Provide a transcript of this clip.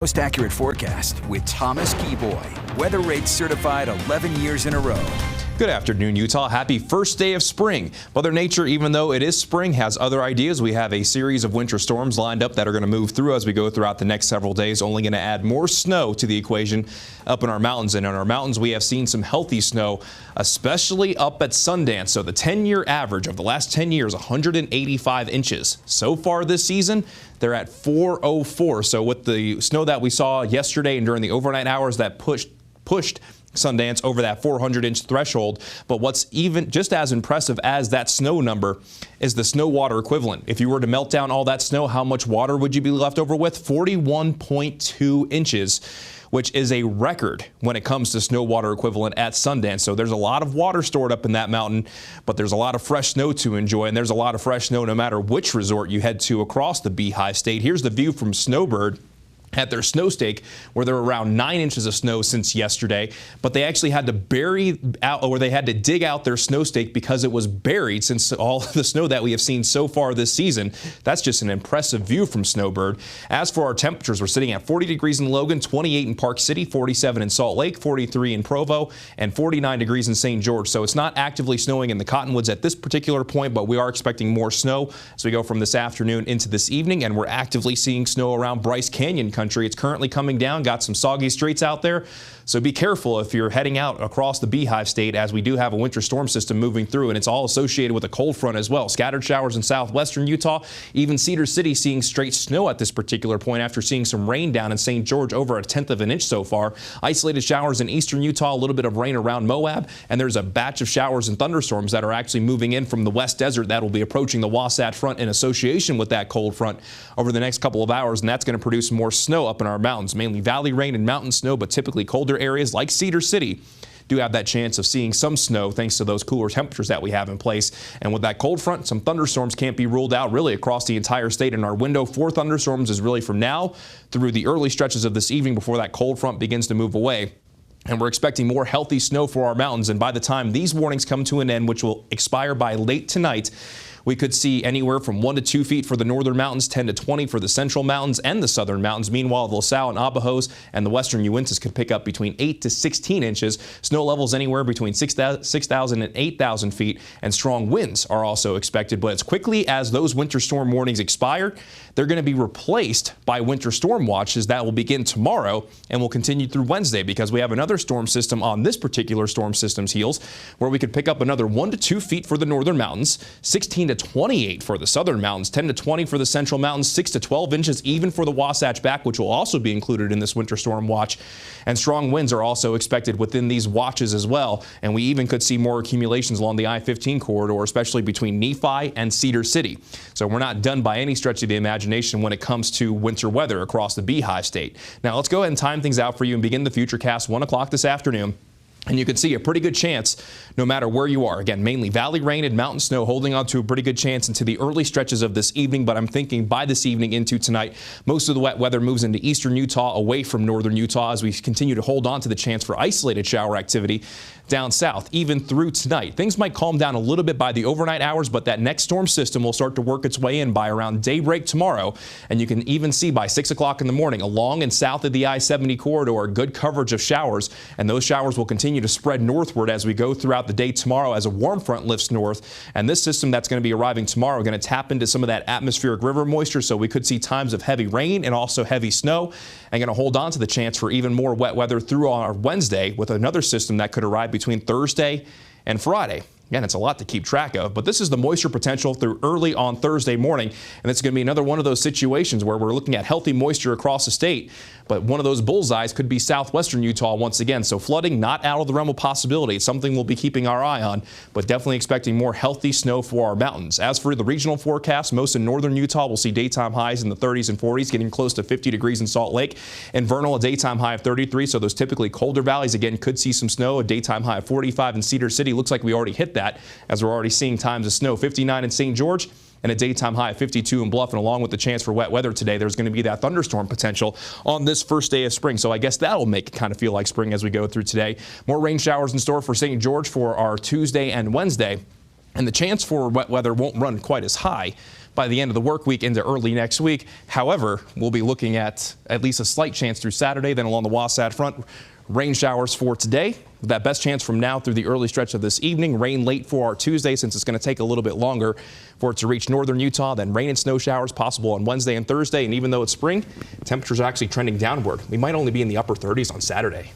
Most accurate forecast with Thomas Geboy. Weather rates certified 11 years in a row. Good afternoon, Utah. Happy first day of spring. Mother Nature, even though it is spring, has other ideas. We have a series of winter storms lined up that are going to move through as we go throughout the next several days, only going to add more snow to the equation up in our mountains. And in our mountains, we have seen some healthy snow, especially up at Sundance. So the 10-year average of the last 10 years, 185 inches. So far this season, they're at 404. So with the snow that we saw yesterday and during the overnight hours, that pushed Sundance over that 400-inch threshold. But what's even just as impressive as that snow number is the snow water equivalent. If you were to melt down all that snow, how much water would you be left over with? 41.2 inches, which is a record when it comes to snow water equivalent at Sundance. So there's a lot of water stored up in that mountain, but there's a lot of fresh snow to enjoy, and there's a lot of fresh snow no matter which resort you head to across the Beehive State. Here's the view from Snowbird at their snow stake, where there were around 9 inches of snow since yesterday, but they actually had to bury out, or they had to dig out their snow stake because it was buried since all the snow that we have seen so far this season. That's just an impressive view from Snowbird. As for our temperatures, we're sitting at 40 degrees in Logan, 28 in Park City, 47 in Salt Lake, 43 in Provo, and 49 degrees in St. George. So it's not actively snowing in the Cottonwoods at this particular point, but we are expecting more snow as we go from this afternoon into this evening, and we're actively seeing snow around Bryce Canyon country. It's currently coming down, got some soggy streets out there, so be careful if you're heading out across the Beehive State, as we do have a winter storm system moving through, and it's all associated with a cold front as well. Scattered showers in southwestern Utah, even Cedar City seeing straight snow at this particular point after seeing some rain down in St. George, over 1/10 of an inch so far. Isolated showers in eastern Utah, a little bit of rain around Moab, and there's a batch of showers and thunderstorms that are actually moving in from the West Desert that will be approaching the Wasatch Front in association with that cold front over the next couple of hours, and that's going to produce more snow up in our mountains, mainly valley rain and mountain snow, but typically colder areas like Cedar City do have that chance of seeing some snow thanks to those cooler temperatures that we have in place. And with that cold front, some thunderstorms can't be ruled out really across the entire state. And our window for thunderstorms is really from now through the early stretches of this evening before that cold front begins to move away. And we're expecting more healthy snow for our mountains. And by the time these warnings come to an end, which will expire by late tonight, we could see anywhere from 1 to 2 feet for the northern mountains, 10 to 20 for the central mountains and the southern mountains. Meanwhile, the LaSalle and Abajos and the western Uintas could pick up between 8 to 16 inches. Snow levels anywhere between 6,000 and 8,000 feet, and strong winds are also expected. But as quickly as those winter storm warnings expire, they're going to be replaced by winter storm watches that will begin tomorrow and will continue through Wednesday, because we have another storm system on this particular storm system's heels where we could pick up another 1 to 2 feet for the northern mountains, 16 to 28 for the southern mountains, 10 to 20 for the central mountains, 6 to 12 inches even for the Wasatch Back, which will also be included in this winter storm watch. And strong winds are also expected within these watches as well. And we even could see more accumulations along the I-15 corridor, especially between Nephi and Cedar City. So we're not done by any stretch of the imagination when it comes to winter weather across the Beehive State. Now let's go ahead and time things out for you and begin the Futurecast 1 o'clock this afternoon. And you can see a pretty good chance no matter where you are. Again, mainly valley rain and mountain snow holding on to a pretty good chance into the early stretches of this evening. But I'm thinking by this evening into tonight, most of the wet weather moves into eastern Utah away from northern Utah as we continue to hold on to the chance for isolated shower activity down south, even through tonight. Things might calm down a little bit by the overnight hours, but that next storm system will start to work its way in by around daybreak tomorrow. And you can even see by 6 o'clock in the morning along and south of the I-70 corridor, good coverage of showers. And those showers will continue to spread northward as we go throughout the day tomorrow as a warm front lifts north. And this system that's going to be arriving tomorrow going to tap into some of that atmospheric river moisture. So we could see times of heavy rain and also heavy snow, and going to hold on to the chance for even more wet weather through our Wednesday with another system that could arrive between Thursday and Friday. Again, it's a lot to keep track of, but this is the moisture potential through early on Thursday morning, and it's going to be another one of those situations where we're looking at healthy moisture across the state, but one of those bullseyes could be southwestern Utah once again. So flooding not out of the realm of possibility. It's something we'll be keeping our eye on, but definitely expecting more healthy snow for our mountains. As for the regional forecast, most in northern Utah will see daytime highs in the 30s and 40s, getting close to 50 degrees in Salt Lake. In Vernal, a daytime high of 33, so those typically colder valleys, again, could see some snow. A daytime high of 45 in Cedar City. Looks like we already hit that, as we're already seeing times of snow. 59 in St. George, and a daytime high of 52 in Bluff. And along with the chance for wet weather today, there's going to be that thunderstorm potential on this first day of spring. So I guess that'll make it kind of feel like spring as we go through today. More rain showers in store for St. George for our Tuesday and Wednesday. And the chance for wet weather won't run quite as high, by the end of the work week into early next week. However, we'll be looking at least a slight chance through Saturday. Then along the Wasatch Front, rain showers for today. That best chance from now through the early stretch of this evening. Rain late for our Tuesday, since it's going to take a little bit longer for it to reach northern Utah. Then rain and snow showers possible on Wednesday and Thursday. And even though it's spring, temperatures are actually trending downward. We might only be in the upper 30s on Saturday.